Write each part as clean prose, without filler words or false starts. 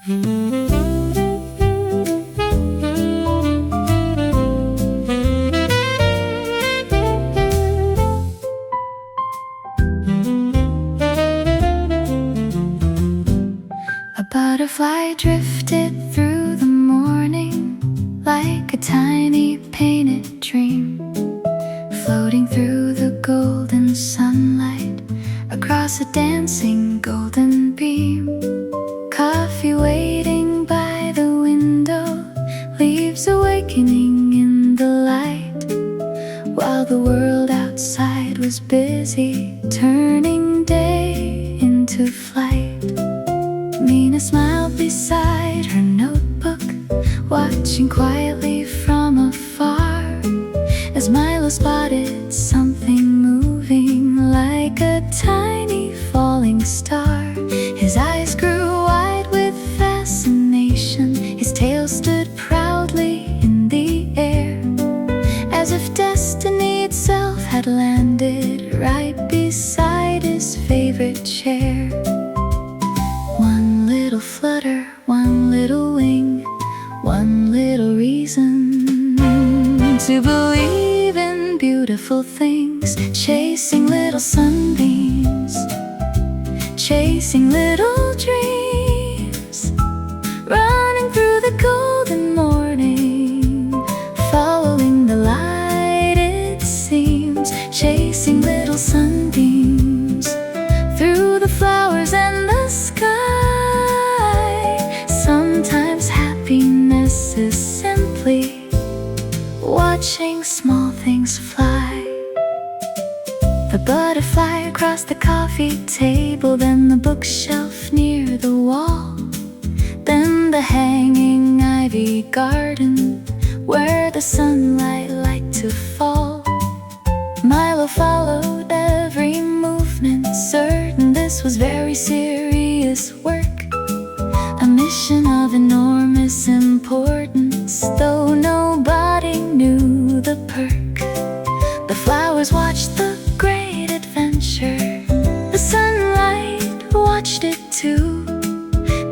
A butterfly drifted through the morning like a tiny painted dream, floating through the golden sunlight across a dancing golden beam. Coffee waiting by the window, leaves awakening in the light, while the world outside was busy turning day into flight. Mina smiled beside her notebook, watching quietly from afar, as Milo spotted something moving like a tiny falling star. His eyes grew wide with fascination, his tail stood proudly in the air, as if destiny itself had landed right beside his favorite chair. One little flutter, one little wing, one little reason to believe in beautiful things, chasing little sunbeams, chasing little dreams, running through the golden morning, following the light it seems, chasing little sunbeams through the flowers and the sky. Sometimes happiness is simply watching small things fly. The butterfly across the coffee table, then the bookshelf near the wall, then the hanging ivy garden where the sunlight liked to fall. Milo followed every movement, certain this was very serious work, a mission of enormous importance, though nobody knew the perk. The flowers watched the great adventure, the sunlight watched it too.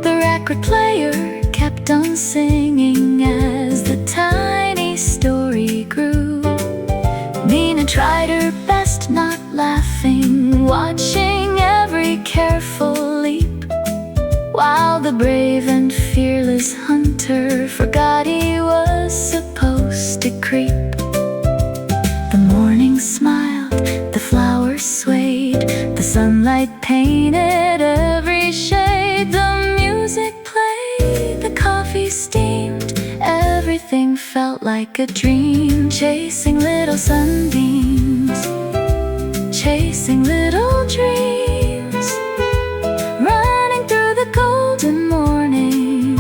The record player kept on singing as the tiny story grew. Mina tried her best, not laughing, watching every careful leap, while the brave and fearless hunter forgot he was supposed to creep. The morning smiled, the flowers swayed, the sunlight painted every shade, the music played, the coffee steamed, everything felt like a dream, chasing little sunbeams, chasing little dreams, running through the golden morning,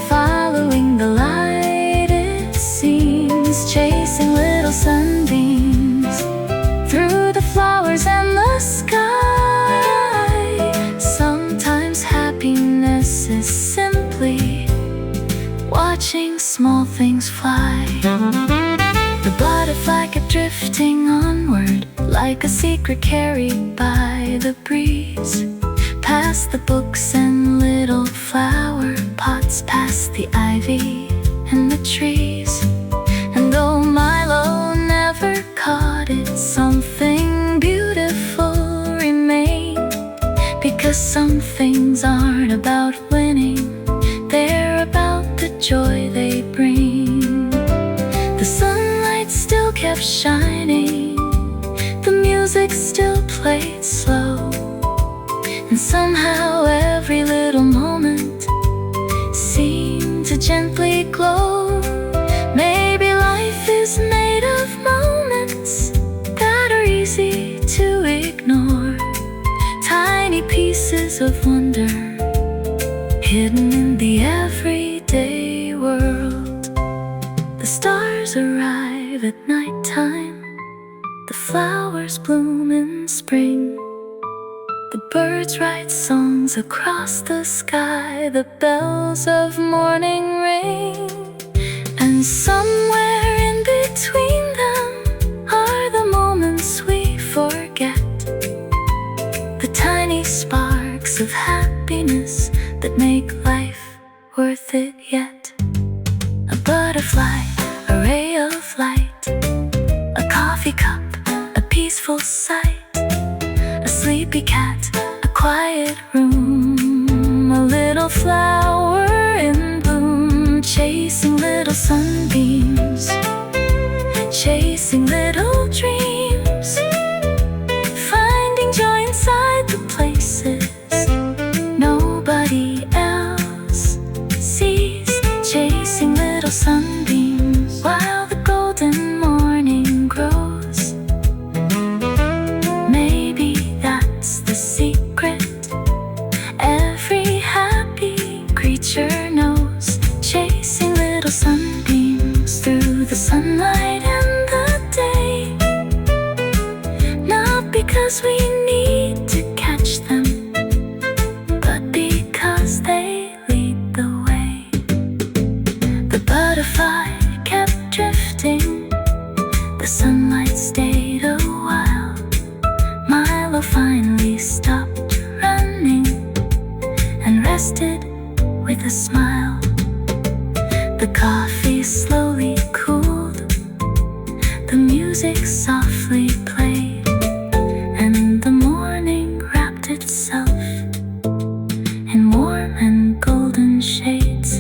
following the light it seems, chasing little sunbeams through the flowers and the sky. Sometimes happiness is simply watching small things fly. The butterfly kept drifting onward like a secret carried by the breeze, past the books and little flower pots, past the ivy and the trees. And though Milo never caught it, something beautiful remained, because some things aren't about winning, they're about the joy they bring. The sunlight still kept shining, the music still played slow, and somehow every little moment seemed to gently glow. Maybe life is made of moments that are easy to ignore, tiny pieces of wonder hidden in the everyday world. The stars arrive at nighttime, the flowers bloom in spring, the birds write songs across the sky, the bells of morning ring, and somewhere in between them are the moments we forget, the tiny sparks of happiness that make life worth it yet. A butterfly, a ray of light, a coffee cup, a peaceful sight, a sleepy cat, a quiet room, a little flower in bloom, chasing little sunbeams, chasing little dreams, finding joy inside the places nobody else sees, chasing little sunbeams while the golden morning grows. Maybe that's the secret every happy creature knows, chasing little sunbeams through the sunlight and the day. Not because we need to catch them, but because they lead the way. The butterfly kept drifting, the sunlight stayed a while. Milo finally stopped running and rested with a smile. The coffee slowly cooled, the music softly played, and the morning wrapped itself in warm and golden shades.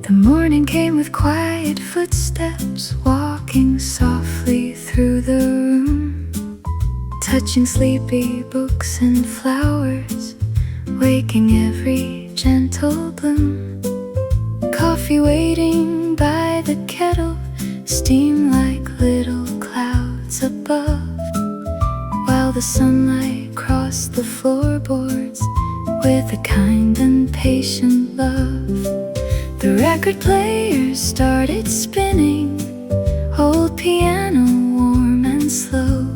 The morning came with quiet footsteps, walking softly through the room, touching sleepy books and flowers, waking every gentle bloom. Coffee waiting by the kettle, steam like little clouds above, while the sunlight crossed the floorboards with a kind and patient love. The record player started spinning, old piano warm and slow,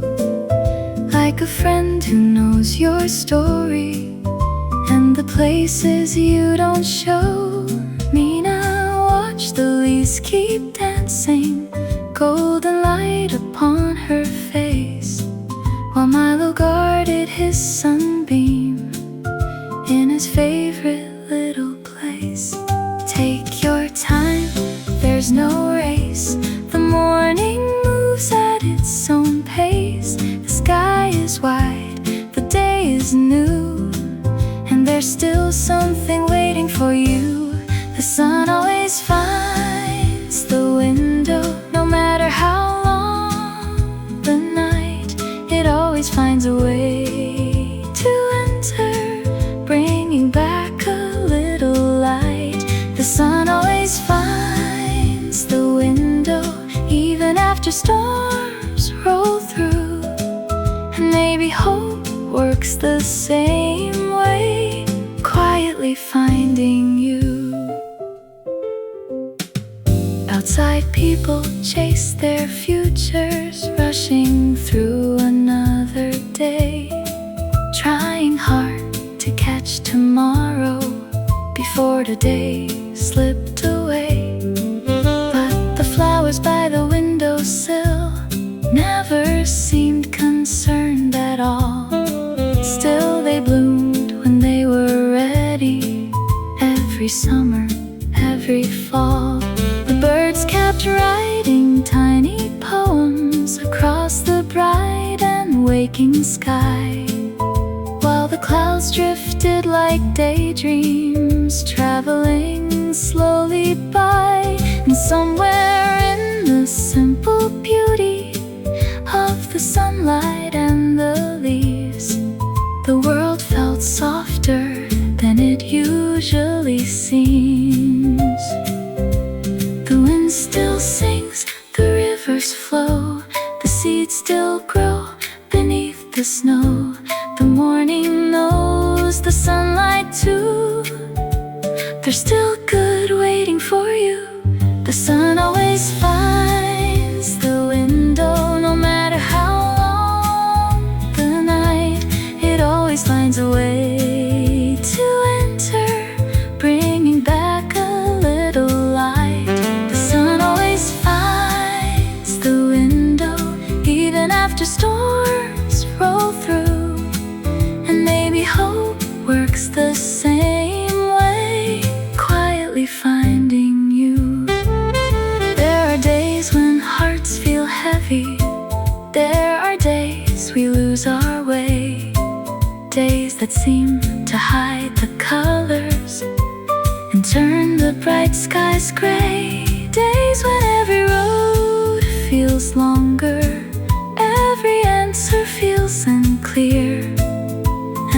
like a friend who knows your story and the places you don't show. Mina watched the leaves keep dancing, golden light upon her face, while Milo guarded his sunbeam in his favorite little place. Take your time, there's no race. The morning moves at its own pace. The sky is wide, the day is new, and there's still something waiting for you. The sun always finds the window, no matter how long the night. It always finds a way to enter, bringing back a little light. The sun always finds the window, even after storms roll through. And maybe hope works the same way, quietly finding you. Outside people chase their futures, rushing through another day, trying hard to catch tomorrow before the day slipped away. But the flowers by the windowsill never seemed concerned at all. Still they bloomed when they were ready, every summer, every fall. The birds kept writing tiny poems across the bright and waking sky, while the clouds drifted like daydreams, traveling slowly by. And somewhere in the simple beauty of the sunlight and the leaves, the world felt softer than it usually seems. The wind still sings, the rivers flow, the seeds still grow beneath the snow. The morning knows the sunlight too, there's still good waiting for you. The sun always finds the window, no matter how long the night. storms roll through, and maybe hope works the same way, quietly finding you. There are days when hearts feel heavy. There are days we lose our way, days that seem to hide the colors and turn the bright skies gray, days when every road feels longer, every answer feels unclear,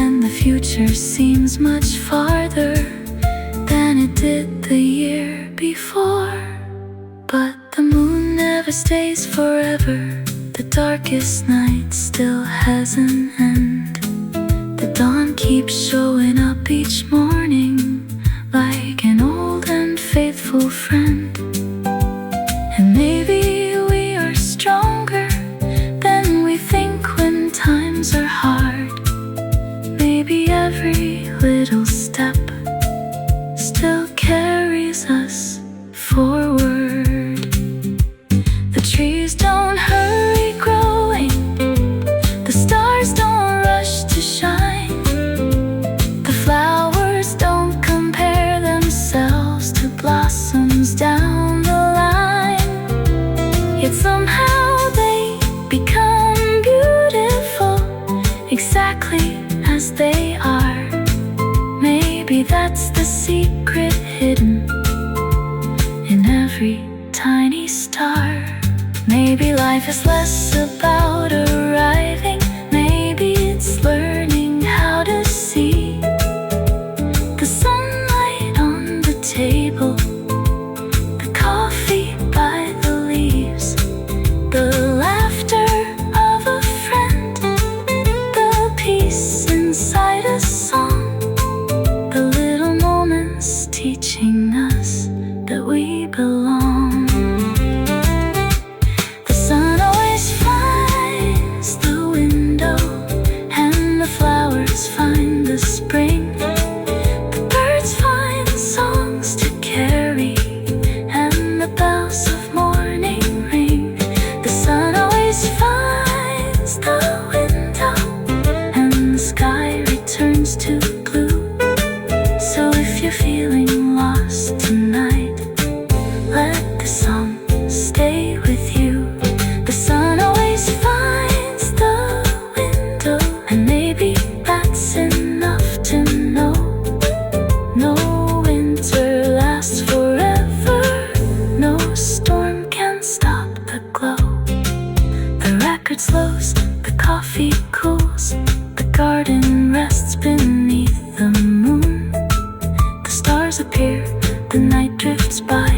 and the future seems much farther than it did the year before. But the moon never stays forever, the darkest night still has an end. The dawn keeps showing up each morning like an old and faithful friend. And maybe we are stronger than we think when times are hard. Maybe every little step still carries us forward. The trees don't hurry growing, the stars don't rush to shine, the flowers don't compare themselves to blossoms down the line. Yet somehow they become beautiful exactly as they are. Maybe that's the secret hidden in every tiny star. Maybe life is less about arriving, maybe it's learning how to see the sunlight on the table, the coffee by the leaves, the laughter of a friend, the peace inside a song, the little moments teaching us that we belong. The sun always finds the window, and the flowers find the spring. The birds find songs to carry, and the bells of morning ring. The sun always finds the window, and the sky returns to blue. So if you're feeling lost tonight, let the song stay with you. The sun always finds the window, and maybe that's enough to know. No winter lasts forever, no storm can stop the glow. The record slows, the coffee cools, the garden rests beneath the moon. The stars appear, the night drifts by,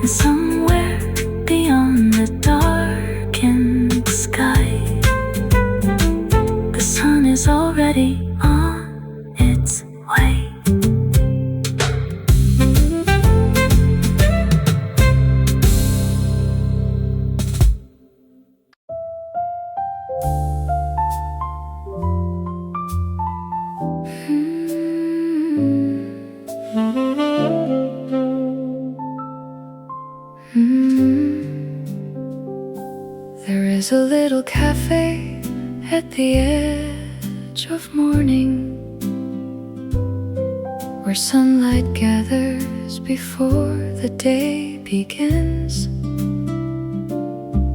and somewhere beyond the darkened sky, the sun is already on its way. There is a little cafe at the edge of morning, where sunlight gathers before the day begins.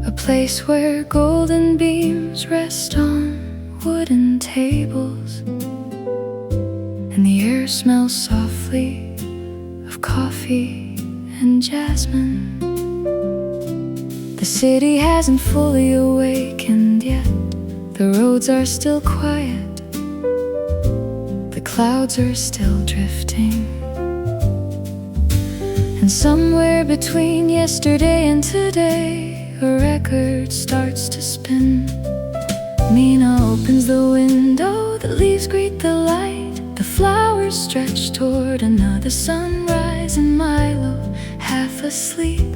A place where golden beams rest on wooden tables, and the air smells softly of coffee and jasmine. The city hasn't fully awakened yet, the roads are still quiet, the clouds are still drifting, and somewhere between yesterday and today, a record starts to spin. Mina opens the window, the leaves greet the light, the flowers stretch toward another sunrise, and Milo, half asleep,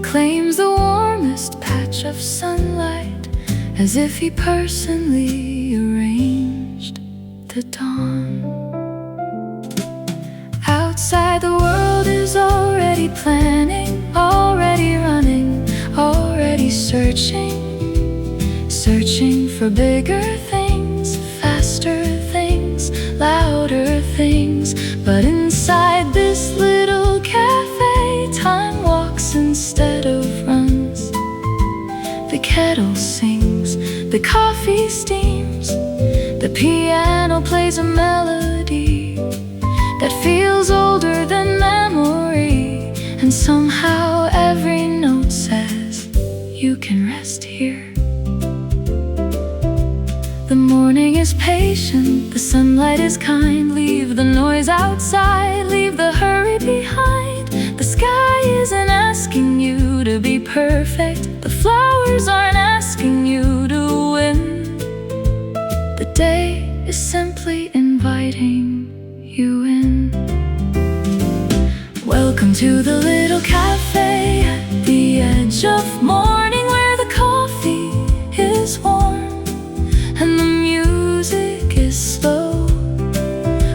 claims the warmest patch of sunlight, as if he personally arranged the dawn. Outside, the world is already planning, already running, already searching, for bigger things, faster things, louder things. But inside this little cafe, time walks instead of runs. The kettle sings, the coffee steams, the piano plays a melody that feels older than memory. And somehow every note says, you can rest here. The morning is patient, the sunlight is kind. Leave the noise outside, leave the hurry behind. The sky isn't asking you to be perfect, the flowers aren't asking you to win. The day is simply inviting you in. Welcome to the little cafe at the edge of morning, where the coffee is warm and the music is slow,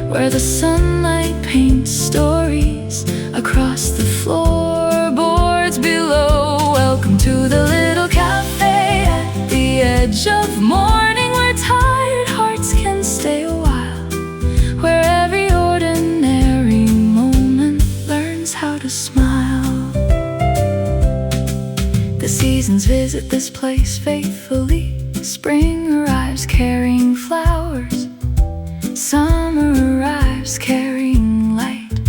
where the sunlight paints stories across the floorboards below. Welcome to the little cafe at the edge of morning, where tired hearts can stay a while, where every ordinary moment learns how to smile. The seasons visit this place faithfully. Spring arrives carrying flowers, summer arrives carrying light,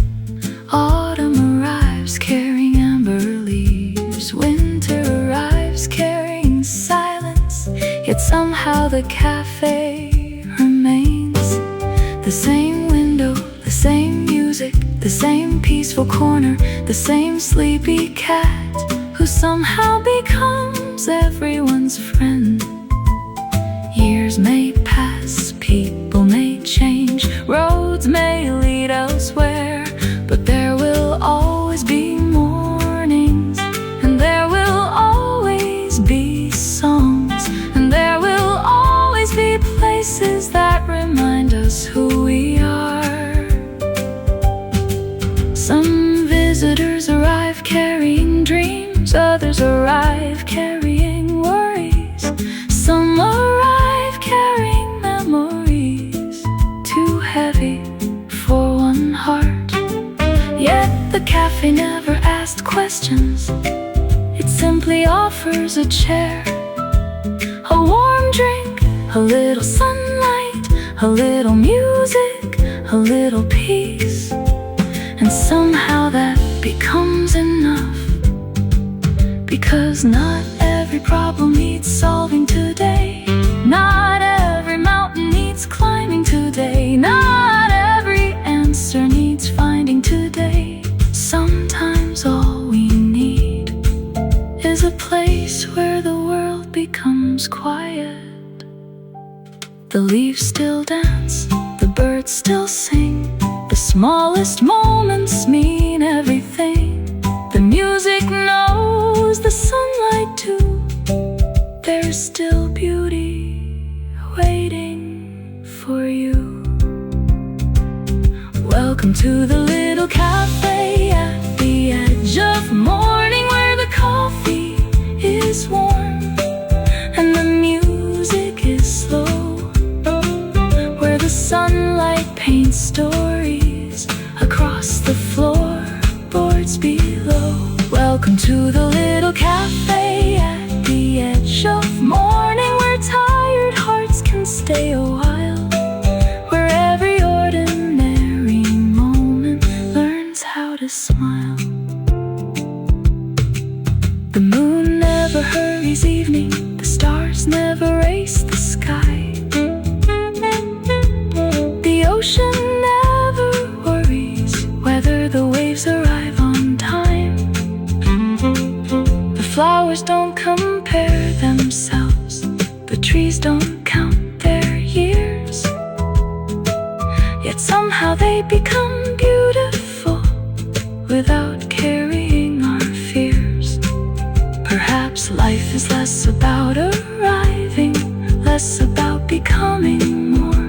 autumn arrives carrying amber leaves, winter arrives carrying silence. Yet somehow the cafe remains. The same window, the same music, the same peaceful corner, the same sleepy cat who somehow becomes everyone's friend. Years may pass, people may change, roads may lead elsewhere, but there will always be mornings, and there will always be songs, and there will always be places that remind us who we are. Some visitors arrive carrying dreams, others arrive carrying worries. Some arrive carrying memories too heavy for one heart. Yet the cafe never asked questions, it simply offers a chair, a warm drink, a little sunlight, a little music, a little peace. And somehow that becomes enough, because not every problem needs solving today. Not every mountain needs climbing today. Not every answer needs finding today. Sometimes all we need is a place where the world becomes quiet. The leaves still dance, the birds still sing, the smallest moments mean everything. The music knows the sunlight too. There's still beauty waiting for you. Welcome to the little cafe at the edge of morning, where the coffee is warm and the music is slow, where the sunlight paints stories across the floorboards below. Welcome to the little cafe at the edge of morning, where tired hearts can stay a while, where every ordinary moment learns how to smile. The moon never hurries evening, the stars never race the sky. The ocean never worries whether the waves arrive on time. The flowers don't compare themselves, the trees don't count their years. Yet somehow they become beautiful without carrying our fears. Perhaps life is less about arriving, less about becoming more.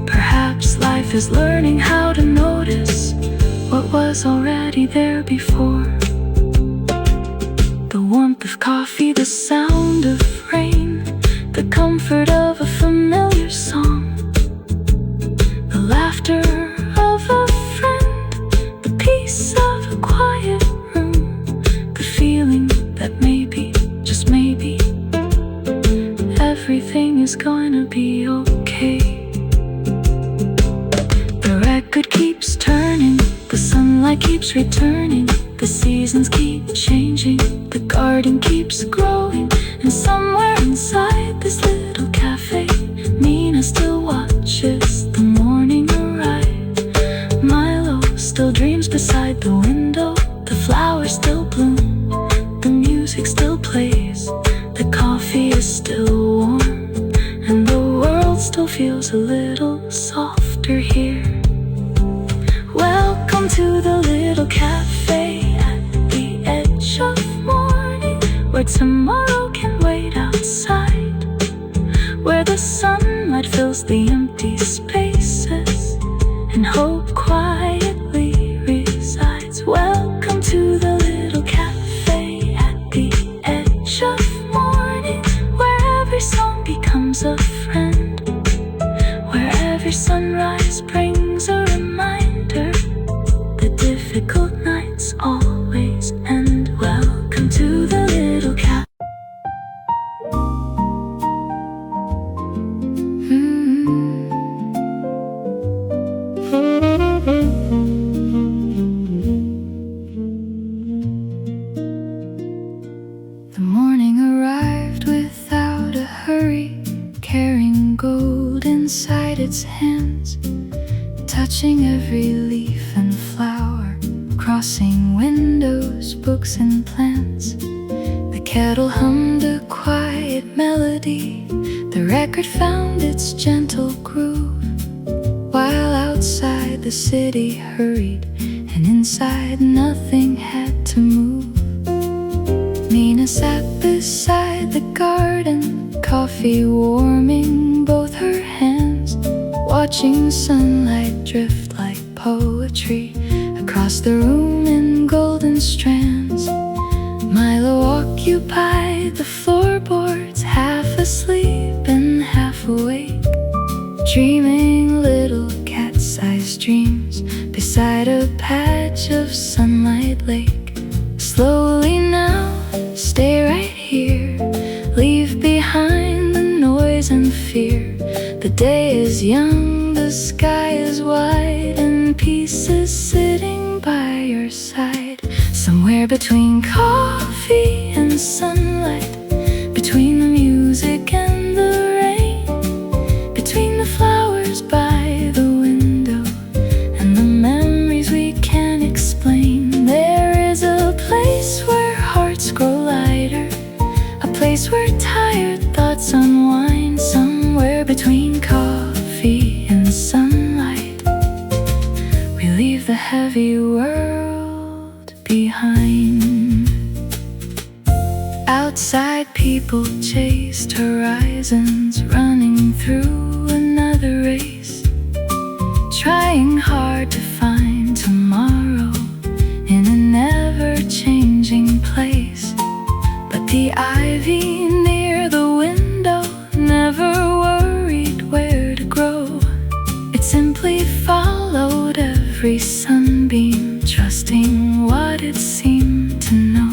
Perhaps life is learning how to notice what was already there before. The warmth of coffee, the sound of rain, everything is gonna be okay. The record keeps turning, the sunlight keeps returning, the seasons keep changing, the garden keeps growing, and somewhere inside this little cafe, Mina still watches the morning arrive. Milo still dreams beside the window, the flowers still bloom, the music still plays, the coffee is still warm, and the world still feels a little softer here. Welcome to the little cafe at the edge of morning, where tomorrow can wait outside, where the sunlight fills the empty spaces and hope quietly resides. Welcome to the little cafe at the edge of morning, where every song becomes a friend, where every sunrise brings a reminder the difficult nights always end. Welcome to the little cafe. The morning arrived without a hurry, carrying gold inside its hands, touching every leaf and flower, crossing windows, books and plants. The kettle hummed a quiet melody, the record found its gentle groove, while outside the city hurried, and inside nothing had to move. Mina sat beside the garden, coffee warming both her hands, watching sunlight drift like poetry across the room in golden strands. Milo occupied the floorboards, half asleep and half awake, dreaming little cat-sized dreams beside a patch of sunlight lake. Slowly now, stay right here, leave behind the noise and fear. The day is young, the sky is wide, and peace is sitting by your side. Somewhere between coffee and sunlight, between the music and the rain, between the flowers by the window and the memories we can't explain, there is a place where hearts grow lighter, a place where tired thoughts unwind. Somewhere between coffee and sunlight, we leave the heavy world behind. Outside people chased horizons, running through another race, trying hard to find tomorrow in a never-changing place. But the ivy near the window never worried where to grow. It simply followed every sunbeam, trusting what it seemed to know.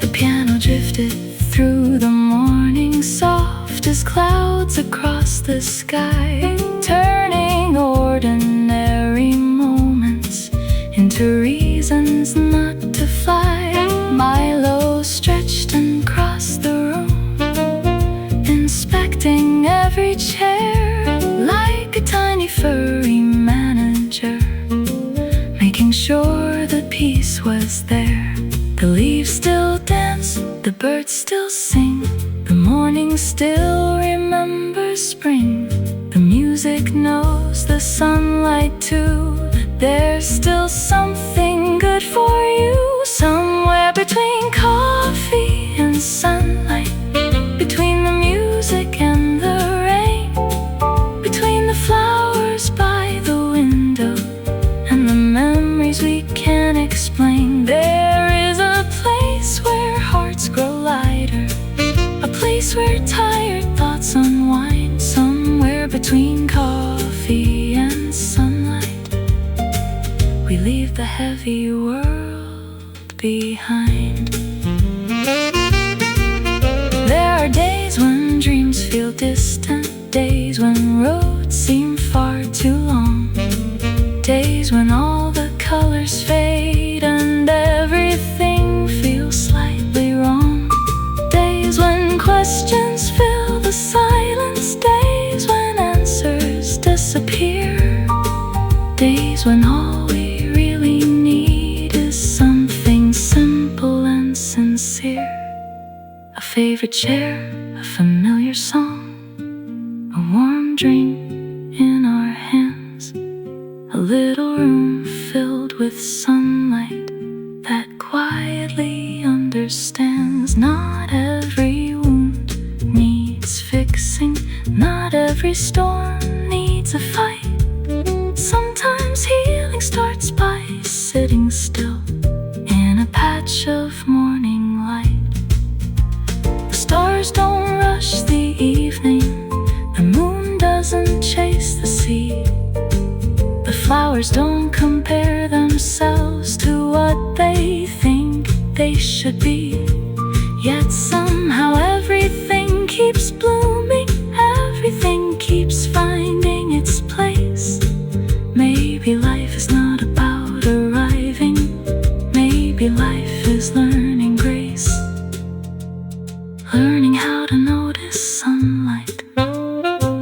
The piano drifted through the morning, soft as clouds across the sky, turning ordinary moments into reasons not to fly. Milo stretched and crossed the room, inspecting every chair like a tiny furry manager, making sure the peace was there. The leaves still dance, the birds still sing, the morning still remembers spring. The music knows the sunlight too. There's still something good for you. Somewhere between coffee and sunlight, between the music and the rain, between the flowers by the window and the memories we can't explain, there is a place where hearts grow lighter, a place where tired thoughts unwind. Somewhere between coffee and sunlight, we leave the heavy world behind. There are days when dreams distant, days when roads seem far too long, days when all the colors fade and everything feels slightly wrong, days when questions fill the silence, days when answers disappear, days when all we really need is something simple and sincere. A favorite chair, a familiar song, a warm drink in our hands, a little room filled with sunlight that quietly understands. Not every wound needs fixing, not every storm needs a fight. Sometimes healing starts by sitting still in a patch of morning light. The stars don't rush the evening, the moon doesn't chase the sea, the flowers don't compare themselves to what they think they should be. Yet somehow everything keeps blooming, everything keeps finding its place. Maybe life is not about arriving, maybe life is learning grace. Learning how to notice sunlight,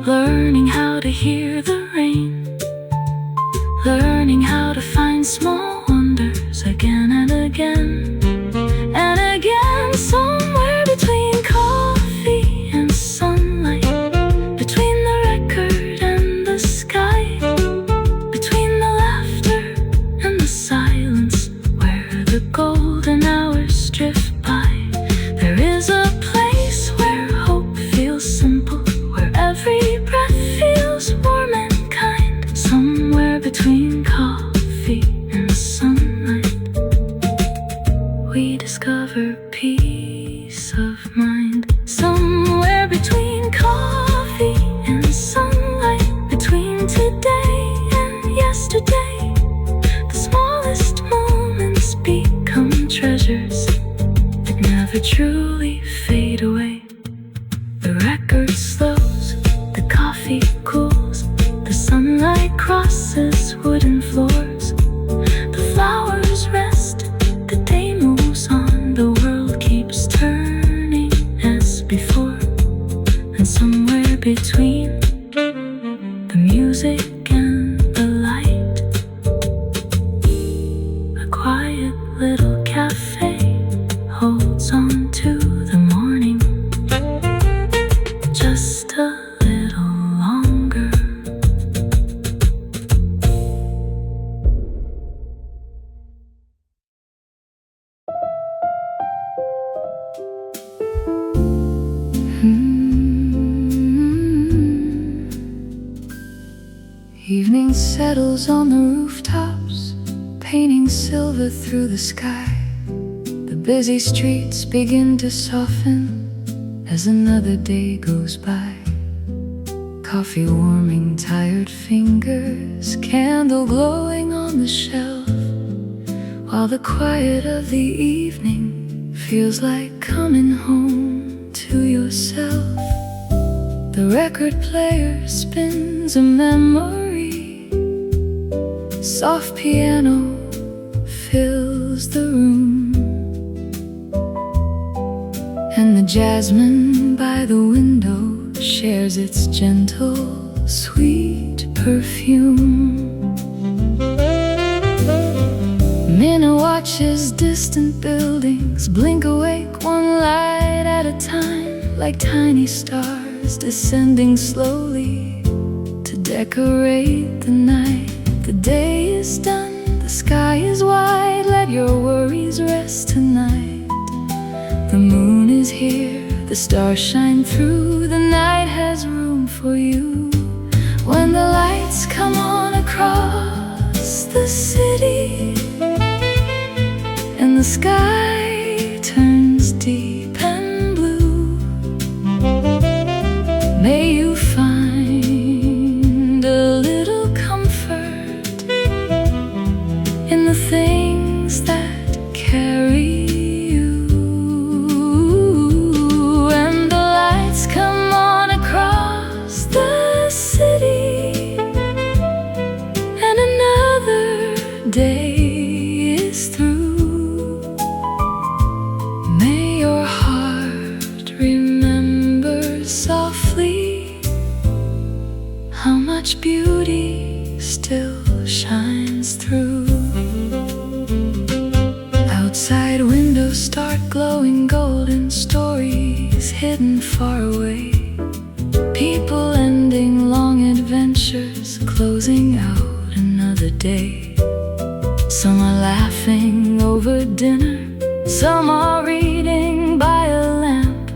learning how to hear the rain, learning how to find small wonders again and again and again. Somewhere between coffee and sunlight, between the record and the sky, between the laughter and the silence, where the golden hours drift by, there is a place where hope feels simple, where every breath feels warm and kind. Somewhere between coffee and sunlight, we discover peace of mind. Somewhere between coffee and sunlight, between today and yesterday, the smallest moments become treasures that never truly fade away. The record slows, the coffee cools, the sunlight crosses wooden floors, the flowers rest, the day moves on, the world keeps turning as before. And somewhere between the music and the light, a quiet little cafe holds on to the morning just a little longer. Evening settles on the rooftops, painting silver through the sky. The busy streets begin to soften as another day goes by. Coffee warming tired fingers, candle glowing on the shelf, while the quiet of the evening feels like coming home to yourself. The record player spins a memory, soft piano fills the room, and the jasmine by the window shares its gentle, sweet perfume. Mina watches distant buildings blink awake one light at a time, like tiny stars descending slowly to decorate the night. The day is done, the sky is wide, let your worries rest tonight. The moon is here, the stars shine through, the night has room for you. When the lights come on across the city and the sky turns deep and blue, may you find a little comfort in the things that carry you. When the lights come on across beauty still shines through. Outside windows start glowing golden, stories hidden far away. People ending long adventures, closing out another day. Some are laughing over dinner, some are reading by a lamp.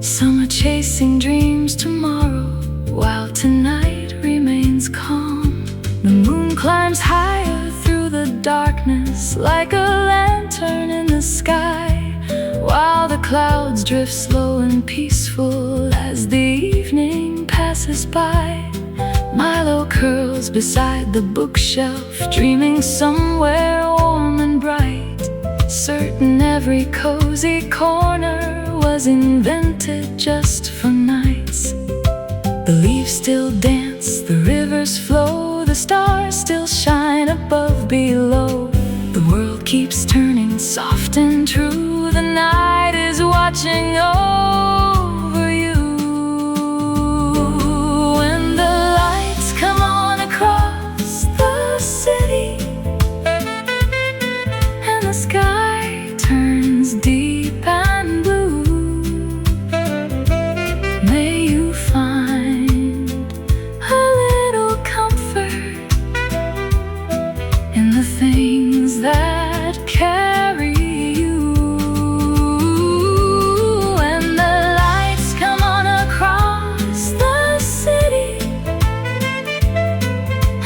Some are chasing dreams tomorrow, while tonight remains calm. The moon climbs higher through the darkness, like a lantern in the sky, while the clouds drift slow and peaceful as the evening passes by. Milo curls beside the bookshelf, dreaming somewhere warm and bright, certain every cozy corner was invented just for nights. The leaves still dance, the rivers flow, the stars still shine above, below. The world keeps turning soft and true, the night is watching over you. When the lights come on across the city and the sky turns deep and blue, may you find a little comfort in the things that carry you. When the lights come on across the city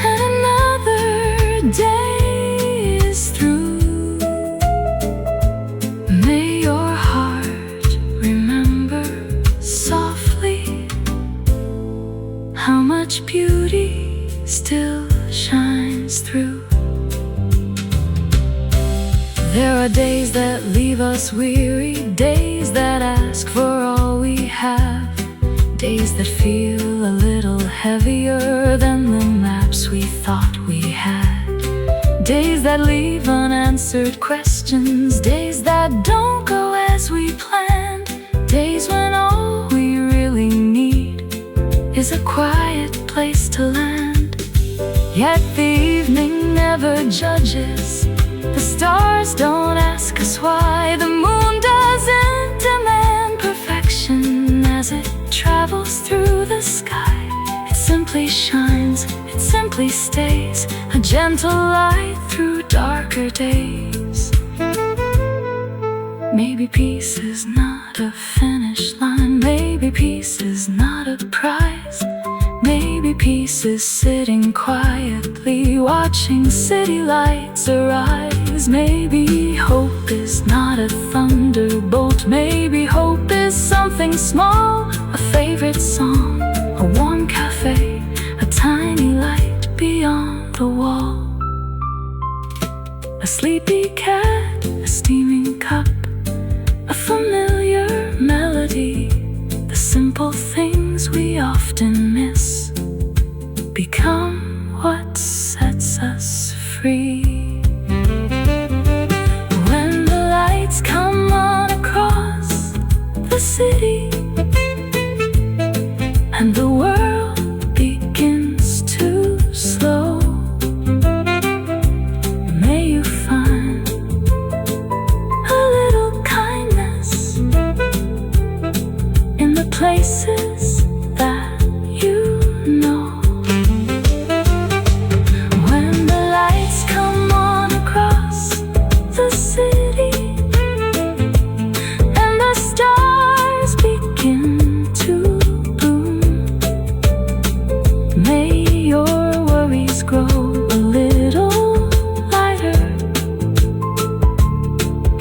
and another day is through, may your heart remember softly how much beauty still shines through. There are days that leave us weary, days that ask for all we have, days that feel a little heavier than the maps we thought we had, days that leave unanswered questions, days that don't go as we planned, days when all we really need is a quiet place to land. Yet the evening never judges, the stars don't ask us why, the moon doesn't demand perfection as it travels through the sky. It simply shines, it simply stays, a gentle light through darker days. Maybe peace is not a finish line, maybe peace is not a prize, maybe peace is sitting quietly, watching city lights arise. Maybe hope is not a thunderbolt, maybe hope is something small, a favorite song, a warm cafe, a tiny light beyond the wall, a sleepy cat, a steaming cup, a familiar melody. The simple things we often miss become what sets us free. When the lights come on across the city and the world begins to slow, may you find a little kindness in the places that you know. When the lights come on across the city and the stars begin to bloom, may your worries grow a little lighter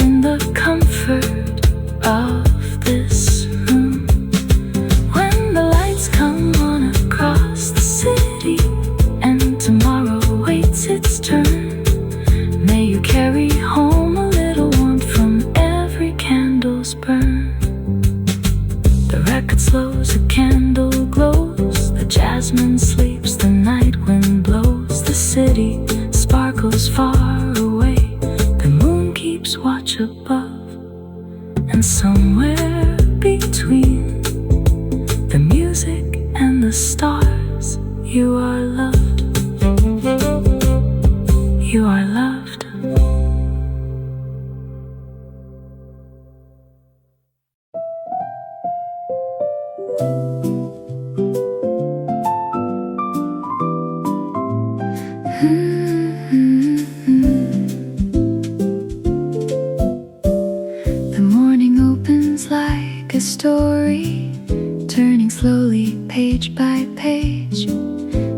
in the comfort of this room. When the lights come on across the city and tomorrow waits its turn, may you carry home a little warmth from every candle's burn. The record slows, a candle glows, the jasmine sleeps, the night wind blows, the city sparkles far away, the moon keeps watch above, and somewhere between the music and the stars, you are slowly, page by page.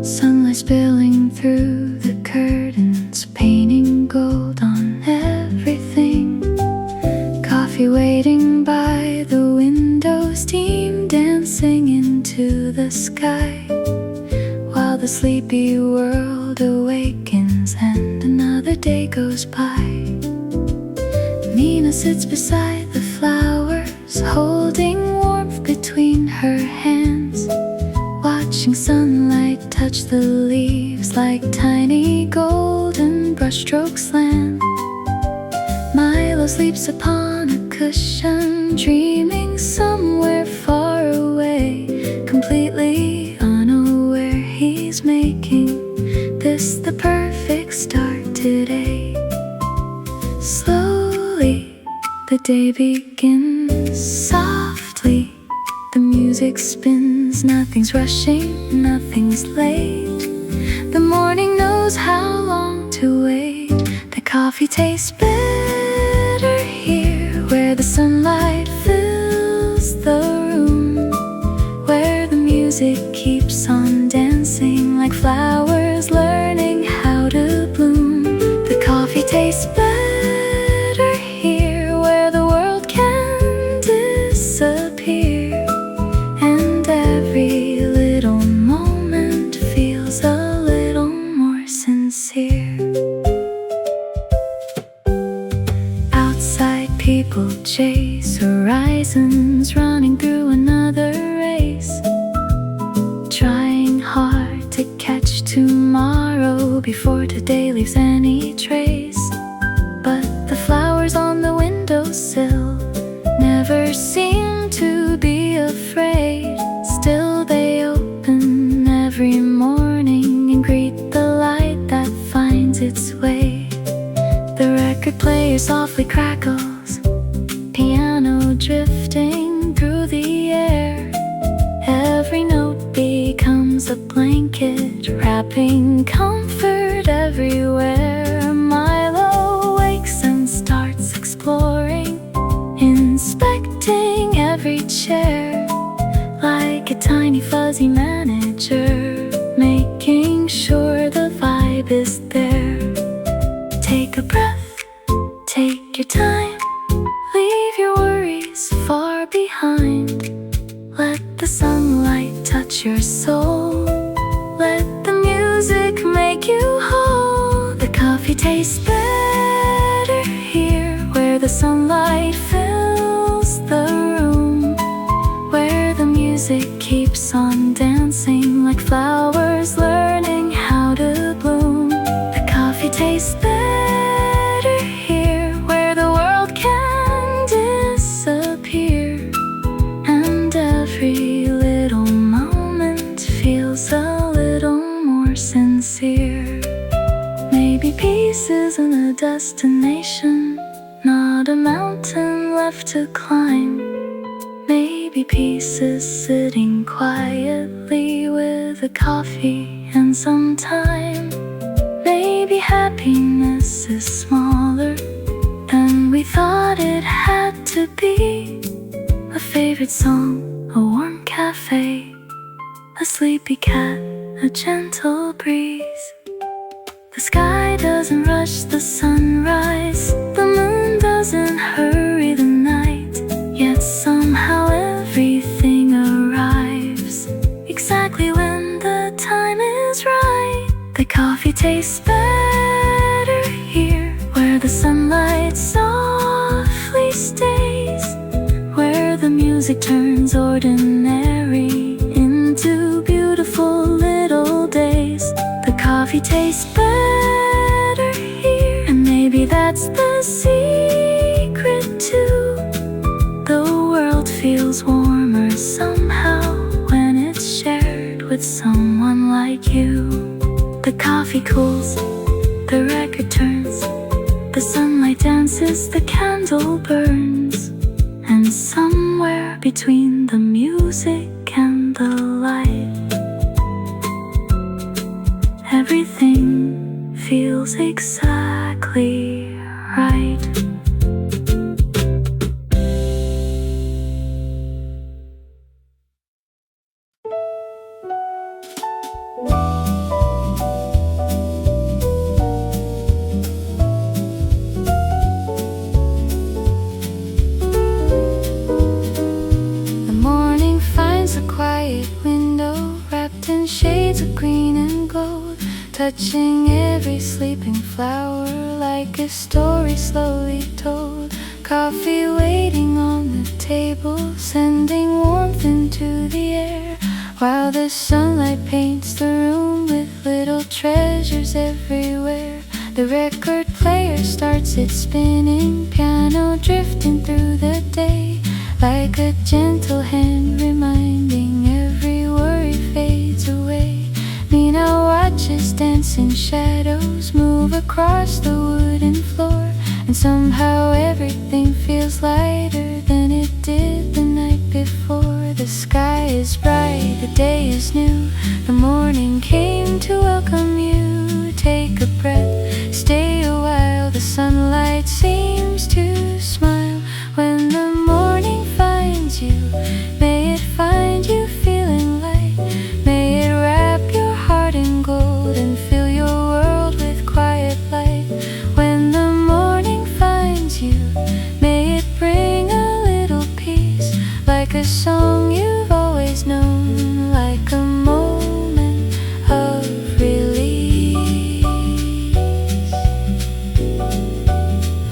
Sunlight spilling through the curtains, painting gold on everything. Coffee waiting by the window, steam dancing into the sky, while the sleepy world awakens and another day goes by. Mina sits beside the flowers, holding warmth between her hands, watching sunlight touch the leaves like tiny golden brushstrokes land. Milo sleeps upon a cushion, dreaming somewhere far away, completely unaware he's making this the perfect start today. Slowly, the day begins. Softly, the music spins. Nothing's rushing, nothing's late. The morning knows how long to wait. The coffee tastes better here, where the sunlight fills the room, where the music keeps on dancing like flowers learning how to bloom. The coffee tastes better here, where the world can disappear, and every little moment feels a little more sincere. Outside, people chase horizons, running through another race, trying hard to catch tomorrow before today leaves any trace. But the flowers on the windowsill never seem to be afraid. Still they open every morning and greet the light that finds its way. The record player softly crackles, piano drifting through the air. Every note becomes a blanket, wrapping comfort everywhere. Milo wakes and starts exploring, inspecting every chair like a tiny fuzzy manager, making sure the vibe is there. Take a breath, take your time, leave your worries far behind. Let the sunlight touch your soul, let the music make you whole. The coffee tastes better here, where the sunlight fills the room, where the music keeps on dancing like flowers learning how to bloom. The coffee tastes better here, where the world can disappear, and every little moment feels a little more sincere. Maybe peace isn't a destination, not a mountain left to climb. Maybe peace is sitting quietly with a coffee and some time. Maybe happiness is smaller than we thought it had to be. A favorite song, a warm cafe, a sleepy cat, a gentle breeze. The sky doesn't rush the sunrise, the moon doesn't hurry the night, yet somehow everything arrives exactly when the time is right. The coffee tastes better here, where the sunlight softly stays, where the music turns ordinary into beautiful little days. The coffee tastes better here, and maybe that's the secret too. The world feels warmer somehow when it's shared with someone like you. The coffee cools, the record turns, the sunlight dances, the candle burns, and somewhere between the music and the light, everything feels exactly right. in shades of green and gold, touching every sleeping flower like a story slowly told. Coffee waiting on the table, sending warmth into the air, while the sunlight paints the room with little treasures everywhere. The record player starts its spinning, piano drifting through the day, like a gentle hand reminding every worry fades away. Mina watches dancing shadows move across the wooden floor, and somehow everything feels lighter than it did the night before. The sky is bright, the day is new, the morning came to welcome you. Take a breath, stay a while, the sunlight seems to smile. When the morning finds you, may it find you feeling light. May it wrap your heart in gold and fill your world with quiet light. When the morning finds you, may it bring a little peace, like a song you've always known, like a moment of release.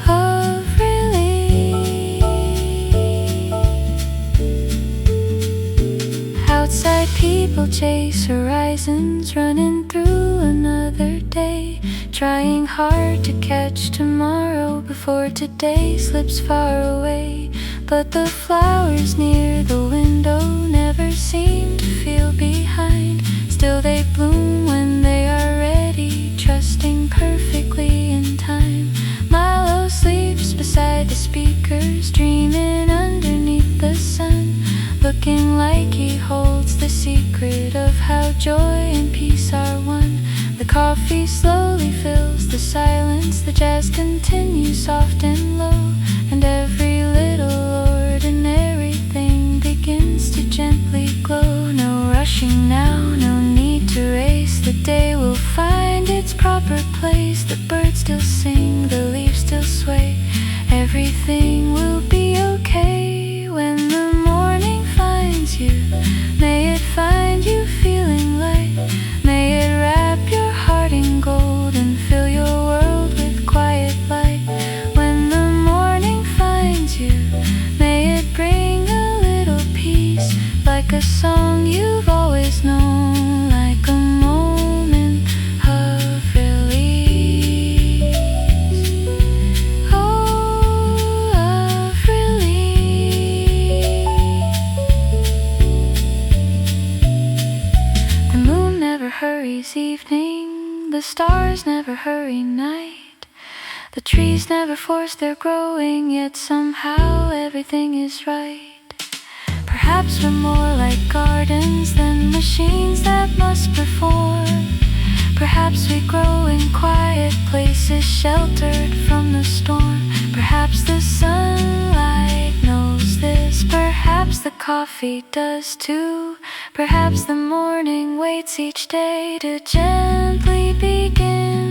Of release. Outside people chase horizons, running through another day, trying hard to catch tomorrow before today slips far away. But the flowers near the window never seem to feel behind. Still they bloom when they are ready, trusting perfectly in time. Milo sleeps beside the speakers, dreaming underneath the sun, looking like he holds the secret of how joy and peace are one. The coffee slowly fills the silence, the jazz continues soft and low, and every little ordinary thing begins to gently glow. No rushing now, no need to race, the day will find its proper place. The birds still sing, the leaves still sway, everything will be okay. When the morning finds you, may it find you feeling light. May it wrap your heart in gold and fill your world with quiet light. When the morning finds you, may it bring a little peace, like a song you've always known, like a moment of release. Oh, of release. The moon never hurries evening, the stars never hurry night. The trees never force their growing, yet somehow everything is right. Perhaps we're more like gardens than machines that must perform. Perhaps we grow in quiet places, sheltered from the storm. Perhaps the sunlight knows this, perhaps the coffee does too. Perhaps the morning waits each day to gently begin.